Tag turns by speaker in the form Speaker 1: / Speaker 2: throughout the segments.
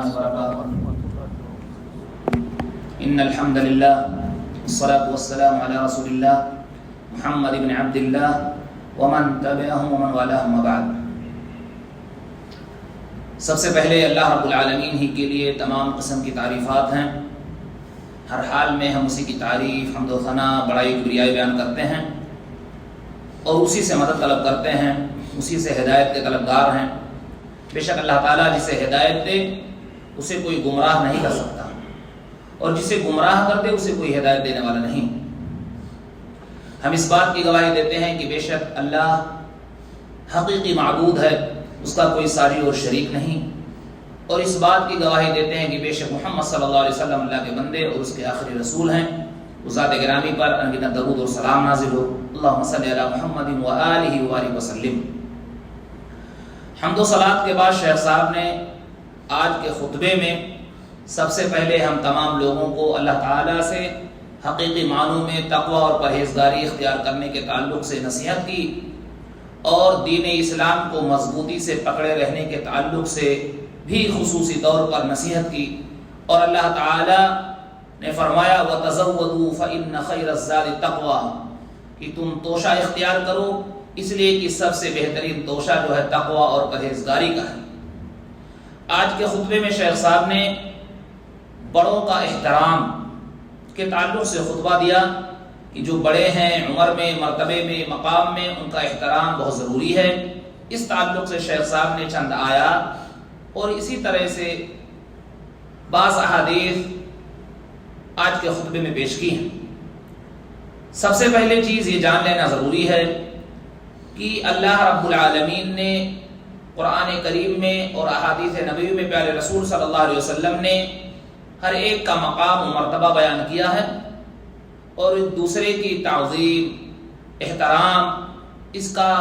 Speaker 1: الله وبركاته. إن الحمد لله والصلاة والسلام على رسول الله محمد بن عبد الله ومن تبعهم ومن والاهم وبعد. سب سے پہلے اللہ رب العالمین ہی کے لیے تمام قسم کی تعریفات ہیں. ہر حال میں ہم اسی کی تعریف، حمد و ثنا، بڑائی کبریائی بیان کرتے ہیں اور اسی سے مدد طلب کرتے ہیں، اسی سے ہدایت کے طلبگار ہیں. بے شک اللہ تعالیٰ جسے ہدایت دے اسے کوئی گمراہ نہیں کر سکتا، اور جسے گمراہ کر دے اسے کوئی ہدایت دینے والا نہیں. ہم اس بات کی گواہی دیتے ہیں کہ بے شک اللہ حقیقی معبود ہے، اس کا کوئی ساری اور شریک نہیں، اور اس بات کی گواہی دیتے ہیں کہ بے شک محمد صلی اللہ علیہ وسلم اللہ کے بندے اور اس کے آخری رسول ہیں. اس ذات گرامی پر انگینا درود اور سلام نازل ہو. اللہم صلی علی محمد و آلہ وبارک وسلم. حمد و صلات کے بعد شیخ صاحب نے آج کے خطبے میں سب سے پہلے ہم تمام لوگوں کو اللہ تعالیٰ سے حقیقی معنوں میں تقوی اور پرہیزگاری اختیار کرنے کے تعلق سے نصیحت کی، اور دین اسلام کو مضبوطی سے پکڑے رہنے کے تعلق سے بھی خصوصی طور پر نصیحت کی. اور اللہ تعالیٰ نے فرمایا وَتَزَوَّدُوا فَإِنَّ خَيْرَ الزَّادِ التَّقْوَىٰ، کہ تم توشہ اختیار کرو، اس لیے کہ سب سے بہترین توشہ جو ہے تقوی اور پرہیزگاری کا ہے. آج کے خطبے میں شیخ صاحب نے بڑوں کا احترام کے تعلق سے خطبہ دیا کہ جو بڑے ہیں عمر میں، مرتبے میں، مقام میں، ان کا احترام بہت ضروری ہے. اس تعلق سے شیخ صاحب نے چند آیات اور اسی طرح سے بعض احادیث آج کے خطبے میں پیش کی ہیں. سب سے پہلے چیز یہ جان لینا ضروری ہے کہ اللہ رب العالمین نے قرآن کریم میں اور احادیث نبوی میں پیارے رسول صلی اللہ علیہ وسلم نے ہر ایک کا مقام و مرتبہ بیان کیا ہے، اور ایک دوسرے کی تعظیم، احترام، اس کا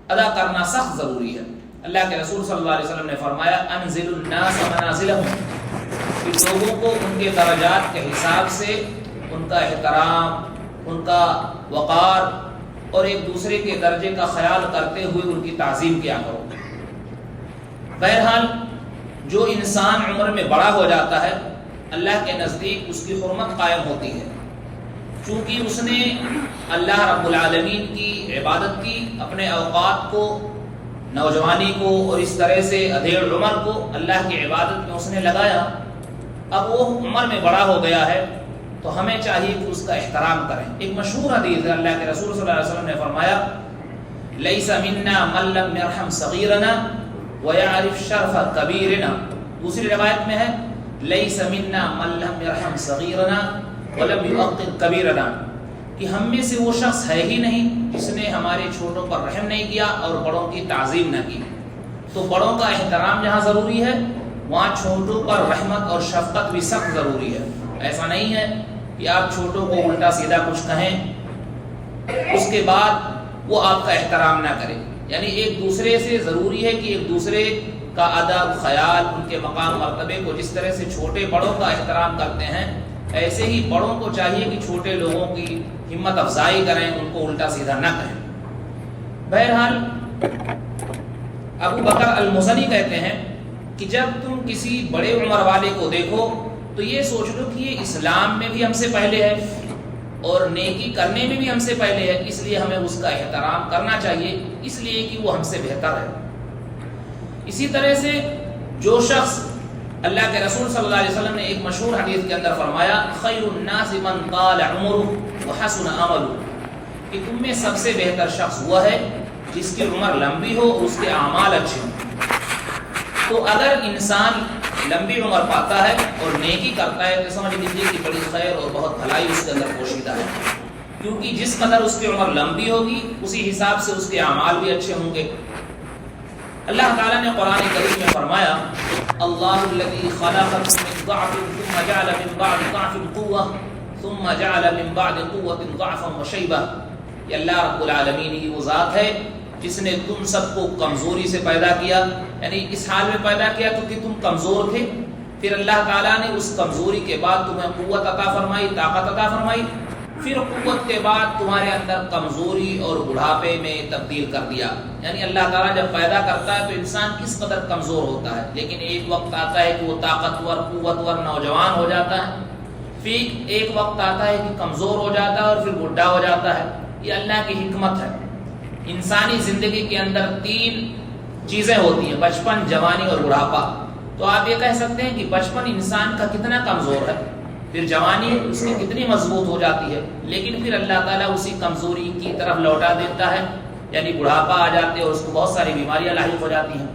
Speaker 1: ادا کرنا سخت ضروری ہے. اللہ کے رسول صلی اللہ علیہ وسلم نے فرمایا انزل الناس منازلهم، کہ لوگوں کو ان کے درجات کے حساب سے ان کا احترام، ان کا وقار اور ایک دوسرے کے درجے کا خیال کرتے ہوئے ان کی تعظیم کیا کرو. بہرحال جو انسان عمر میں بڑا ہو جاتا ہے اللہ کے نزدیک اس کی حرمت قائم ہوتی ہے، چونکہ اس نے اللہ رب العالمین کی عبادت کی، اپنے اوقات کو، نوجوانی کو اور اس طرح سے ادھیڑ عمر کو اللہ کی عبادت میں اس نے لگایا. اب وہ عمر میں بڑا ہو گیا ہے تو ہمیں چاہیے کہ اس کا احترام کریں. ایک مشہور حدیث ہے، اللہ کے رسول صلی اللہ علیہ وسلم نے فرمایا لیس منا من لم یرحم صغیرنا ویعرف شرف کبیرنا. دوسری روایت میں ہے لیس منا من لم یرحم صغیرنا ولم یوقر کبیرنا، کہ ہم میں سے وہ شخص ہے ہی نہیں جس نے ہمارے چھوٹوں پر رحم نہیں کیا اور بڑوں کی تعظیم نہ کی. تو بڑوں کا احترام جہاں ضروری ہے وہاں چھوٹوں پر رحمت اور شفقت بھی سخت ضروری ہے. ایسا نہیں ہے کہ آپ چھوٹوں کو الٹا سیدھا کچھ کہیں اس کے بعد وہ آپ کا احترام نہ کرے. یعنی ایک دوسرے سے ضروری ہے کہ ایک دوسرے کا ادب، خیال، ان کے مقام مرتبے کو جس طرح سے چھوٹے بڑوں کا احترام کرتے ہیں ایسے ہی بڑوں کو چاہیے کہ چھوٹے لوگوں کی ہمت افزائی کریں، ان کو الٹا سیدھا نہ کہیں. بہرحال ابو بکر المزنی کہتے ہیں کہ جب تم کسی بڑے عمر والے کو دیکھو تو یہ سوچ لو کہ یہ اسلام میں بھی ہم سے پہلے ہے اور نیکی کرنے میں بھی ہم سے پہلے ہے، اس لیے ہمیں اس کا احترام کرنا چاہیے، اس لیے کہ وہ ہم سے بہتر ہے. اسی طرح سے جو شخص، اللہ کے رسول صلی اللہ علیہ وسلم نے ایک مشہور حدیث کے اندر فرمایا خیر الناس من طال عمره وحسن عمله، کہ تم میں سب سے بہتر شخص ہوا ہے جس کی عمر لمبی ہو اور اس کے اعمال اچھے ہوں. تو اگر انسان لمبی عمر پاتا ہے اور نیکی کرتا ہے تو سمجھ لیجیے کہ بڑی خیر اور بہت بھلائی اس کے اندر پوشیدہ ہے، کیونکہ جس قدر اس کی عمر لمبی ہوگی اسی حساب سے اس کے اعمال بھی اچھے ہوں گے. اللہ تعالیٰ نے قرآن کریم میں فرمایا اللہ الذی خلقکم من ضعف ثم جعل من بعد ضعف قوة ثم جعل من بعد قوة ضعفا وشیبہ. یہ اللہ رب العالمین کی وہ ذات ہے جس نے تم سب کو کمزوری سے پیدا کیا، یعنی اس حال میں پیدا کیا تو کہ تم کمزور تھے، پھر اللہ تعالیٰ نے اس کمزوری کے بعد تمہیں قوت عطا فرمائی، طاقت عطا فرمائی، پھر قوت کے بعد تمہارے اندر کمزوری اور بڑھاپے میں تبدیل کر دیا. یعنی اللہ تعالیٰ جب پیدا کرتا ہے تو انسان کس قدر کمزور ہوتا ہے، لیکن ایک وقت آتا ہے کہ وہ طاقتور قوتور نوجوان ہو جاتا ہے، پھر ایک وقت آتا ہے کہ کمزور ہو جاتا ہے اور پھر بوڑھا ہو جاتا ہے. یہ اللہ کی حکمت ہے. انسانی زندگی کے اندر 3 چیزیں ہوتی ہیں، بچپن، جوانی اور بڑھاپا. تو آپ یہ کہہ سکتے ہیں کہ بچپن انسان کا کتنا کمزور ہے، پھر جوانی اس کی کتنی مضبوط ہو جاتی ہے، لیکن پھر اللہ تعالیٰ اسی کمزوری کی طرف لوٹا دیتا ہے، یعنی بڑھاپا آ جاتے اور اس کو بہت ساری بیماریاں لاحق ہو جاتی ہیں.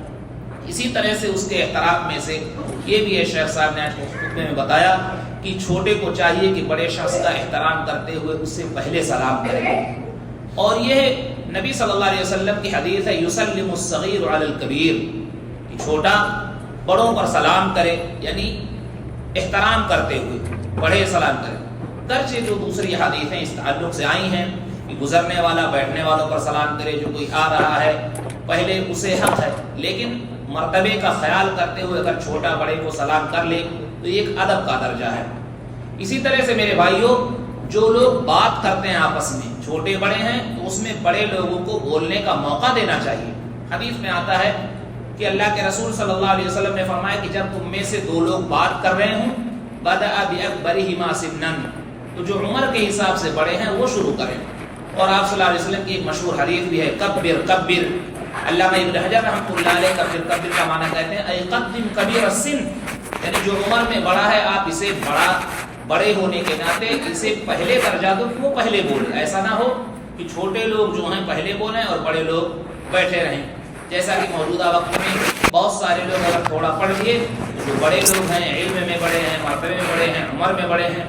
Speaker 1: اسی طرح سے اس کے احترام میں سے یہ بھی ہے، شیخ صاحب نے آج خطبے میں بتایا کہ چھوٹے کو چاہیے کہ بڑے شخص کا احترام کرتے ہوئے اس سے پہلے سلام کرے. اور یہ نبی صلی اللہ علیہ وسلم کی حدیث ہے، یسلم الصغیر علی الکبیر، کہ چھوٹا بڑوں پر سلام کرے، یعنی احترام کرتے ہوئے بڑے سلام کرے. گرچہ جو دوسری حدیثیں اس تعلق سے آئی ہیں کہ گزرنے والا بیٹھنے والوں پر سلام کرے، جو کوئی آ رہا ہے پہلے اسے حق ہے، لیکن مرتبے کا خیال کرتے ہوئے اگر چھوٹا بڑے کو سلام کر لے تو یہ ایک ادب کا درجہ ہے. اسی طرح سے میرے بھائیوں، جو لوگ بات کرتے ہیں آپس میں، چھوٹے بڑے ہیں، تو اس میں بڑے لوگوں کو بولنے کا موقع دینا چاہیے. حدیث میں آتا ہے کہ اللہ کے رسول صلی اللہ علیہ وسلم نے فرمایا کہ جب تم میں سے 2 لوگ بات کر رہے ہوں، بدأ بأکبرہما سنا، تو جو عمر کے حساب سے بڑے ہیں وہ شروع کریں. اور آپ صلی اللہ علیہ وسلم کی ایک مشہور حدیث بھی ہے، کبر کبر. علامہ ابن حجر رحمۃ اللہ علیہ کبر کبر کا معنی کہتے ہیں اے قدم کبیر السن، یعنی جو عمر میں بڑا ہے آپ اسے بڑے ہونے کے ناطے اسے پہلے درجہ دو کہ وہ پہلے بولے. ایسا نہ ہو کہ چھوٹے لوگ جو ہیں پہلے بولیں اور بڑے لوگ بیٹھے رہیں. جیسا کہ موجودہ وقت میں بہت سارے لوگ اگر تھوڑا پڑھ لیے، جو بڑے لوگ ہیں، علم میں بڑے ہیں، مرتبے میں بڑے ہیں، عمر میں بڑے ہیں،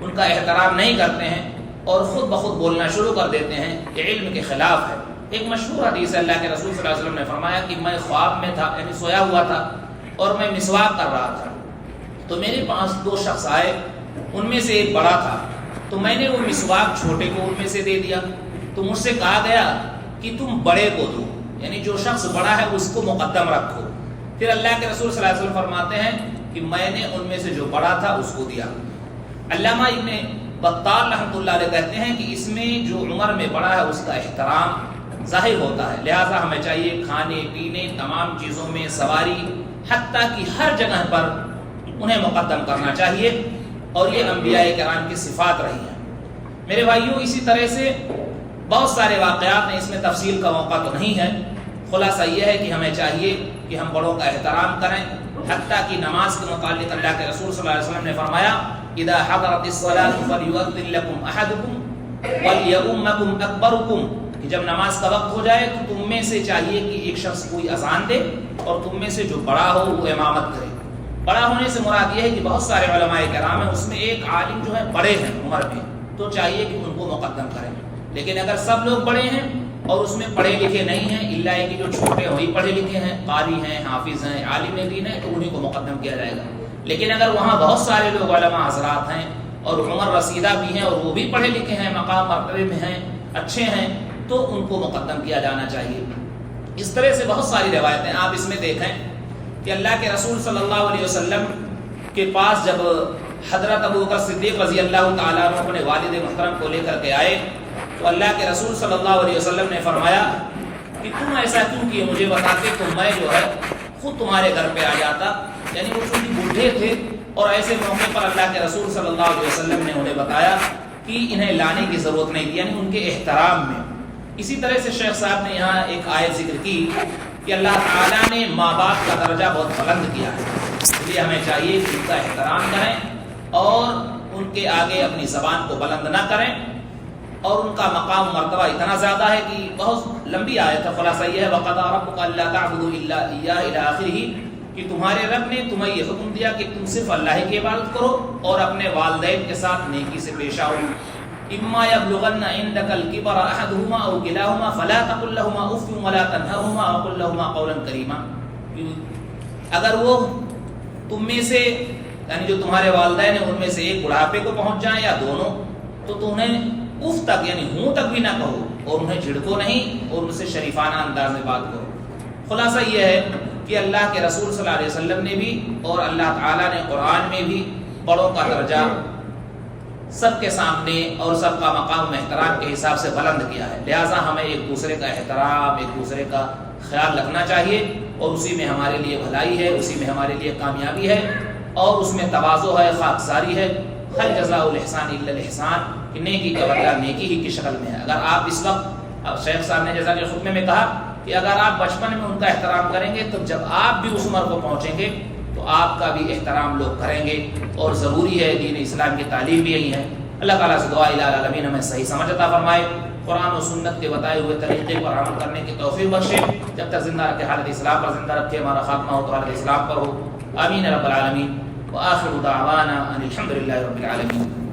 Speaker 1: ان کا احترام نہیں کرتے ہیں اور خود بخود بولنا شروع کر دیتے ہیں. یہ علم کے خلاف ہے. ایک مشہور حدیث ہے، اللہ کے رسول صلی اللہ علیہ وسلم نے فرمایا کہ میں خواب میں تھا، یعنی سویا ہوا تھا، اور میں مسواک کر رہا تھا، تو میرے پاس 2 شخص آئے، ان میں سے ایک بڑا تھا، تو میں نے وہ مسواک چھوٹے کو ان میں سے دے دیا. تو مجھ سے کہا گیا کہ تم بڑے کو دو، یعنی جو شخص بڑا ہے اس کو مقدم رکھو. پھر اللہ کے رسول صلی اللہ علیہ وسلم فرماتے ہیں کہ میں نے ان میں سے جو بڑا تھا اس کو دیا. علامہ ابن بطال رحمۃ اللہ علیہ کہتے ہیں کہ اس میں جو عمر میں بڑا ہے اس کا احترام ظاہر ہوتا ہے، لہٰذا ہمیں چاہیے کھانے پینے تمام چیزوں میں، سواری حتیٰ کہ ہر جگہ پر انہیں مقدم کرنا چاہیے. اور یہ انبیاء کرام کی صفات رہی ہیں. میرے بھائیوں، اسی طرح سے بہت سارے واقعات ہیں، اس میں تفصیل کا موقع تو نہیں ہے. خلاصہ یہ ہے کہ ہمیں چاہیے کہ ہم بڑوں کا احترام کریں. حتیٰ کہ نماز کے متعلق اللہ کے رسول صلی اللہ علیہ وسلم نے فرمایا اذا حضرت الصلاۃ فلیؤذن لکم احدکم وليؤمکم اکبرکم، کہ جب نماز کا وقت ہو جائے تو تم میں سے چاہیے کہ ایک شخص کوئی اذان دے اور تم میں سے جو بڑا ہو وہ امامت کرے. بڑا ہونے سے مراد یہ ہے کہ بہت سارے علماء کرام ہیں، اس میں ایک عالم جو ہے بڑے ہیں عمر میں، تو چاہیے کہ ان کو مقدم کریں. لیکن اگر سب لوگ بڑے ہیں اور اس میں پڑھے لکھے نہیں ہیں، الا کہ جو چھوٹے وہی پڑھے لکھے ہیں، قاری ہیں، حافظ ہیں، عالم دین ہیں، تو انہیں کو مقدم کیا جائے گا. لیکن اگر وہاں بہت سارے لوگ علماء حضرات ہیں اور عمر رسیدہ بھی ہیں اور وہ بھی پڑھے لکھے ہیں، مقام مرتبے میں ہیں، اچھے ہیں، تو ان کو مقدم کیا جانا چاہیے. اس طرح سے بہت ساری روایتیں آپ اس میں دیکھیں کہ اللہ کے رسول صلی اللہ علیہ وسلم کے پاس جب حضرت ابوبکر صدیق رضی اللہ تعالیٰ عنہ اپنے والد محترم کو لے کر کے آئے تو اللہ کے رسول صلی اللہ علیہ وسلم نے فرمایا کہ تم ایسا کیوں کیے، مجھے بتاتے تو میں جو ہے خود تمہارے گھر پہ آ جاتا. یعنی وہ چونکہ بوڑھے تھے اور ایسے موقع پر اللہ کے رسول صلی اللہ علیہ وسلم نے انہیں بتایا کہ انہیں لانے کی ضرورت نہیں تھی، یعنی ان کے احترام میں. اسی طرح سے شیخ صاحب نے یہاں ایک آیت ذکر کی کہ اللہ تعالیٰ نے ماں باپ کا درجہ بہت بلند کیا ہے، اس لیے ہمیں چاہیے کہ ان کا احترام کریں اور ان کے آگے اپنی زبان کو بلند نہ کریں. اور ان کا مقام مرتبہ اتنا زیادہ ہے کہ بہت لمبی آیت ہے. خلاصہ یہ ہے وَقَضَىٰ رَبُّكَ أَلَّا تَعْبُدُوا إِلَّا إِيَّاهُ إِلَىٰ آخِرِهِ، کہ تمہارے رب نے تمہیں یہ حکم دیا کہ تم صرف اللہ کی عبادت کرو اور اپنے والدین کے ساتھ نیکی سے پیش آؤ. اما يبلغن عندك الكبر احدهما او كلاهما فلا تقل لهما اف ولا تنهرهما وقل لهما قولا كريما. اگر وہ تم میں سے یعنی جو تمہارے والدین ہیں ان میں سے ایک بڑھاپے کو پہنچ جائیں یا دونوں، تو تم انہیں اف تک یعنی ہوں تک بھی نہ کہو اور انہیں جھڑکو نہیں اور ان سے شریفانہ انداز میں بات کرو. خلاصہ یہ ہے کہ اللہ کے رسول صلی اللہ علیہ وسلم نے بھی اور اللہ تعالیٰ نے قرآن میں بھی بڑوں کا درجہ سب کے سامنے اور سب کا مقام احترام کے حساب سے بلند کیا ہے، لہٰذا ہمیں ایک دوسرے کا احترام، ایک دوسرے کا خیال رکھنا چاہیے، اور اسی میں ہمارے لیے بھلائی ہے، اسی میں ہمارے لیے کامیابی ہے، اور اس میں تواضع ہے، خاکساری ہے۔ ہل جزاء الاحسان الا الاحسان، کہ نیکی کا بدلہ نیکی ہی کی شکل میں ہے۔ اگر آپ اس وقت، شیخ صاحب نے جیسا کہ خطبے میں کہا کہ اگر آپ بچپن میں ان کا احترام کریں گے تو جب آپ بھی اس عمر کو پہنچیں گے تو آپ کا بھی احترام لوگ کریں گے، اور ضروری ہے، دین اسلام کی تعلیم بھی یہی ہے۔ اللہ تعالیٰ سے دعا الہ العالمین ہمیں صحیح سمجھ عطا فرمائے، قرآن و سنت کے بتائے ہوئے طریقے پر عمل کرنے کی توفیق بخشے، جب تک زندہ رکھے حالت اسلام پر زندہ رکھے، ہمارا خاتمہ ہو تو حالت اسلام پر ہو، آمین رب العالمین۔ وآخر دعوانا ان الحمد للہ رب العالمین۔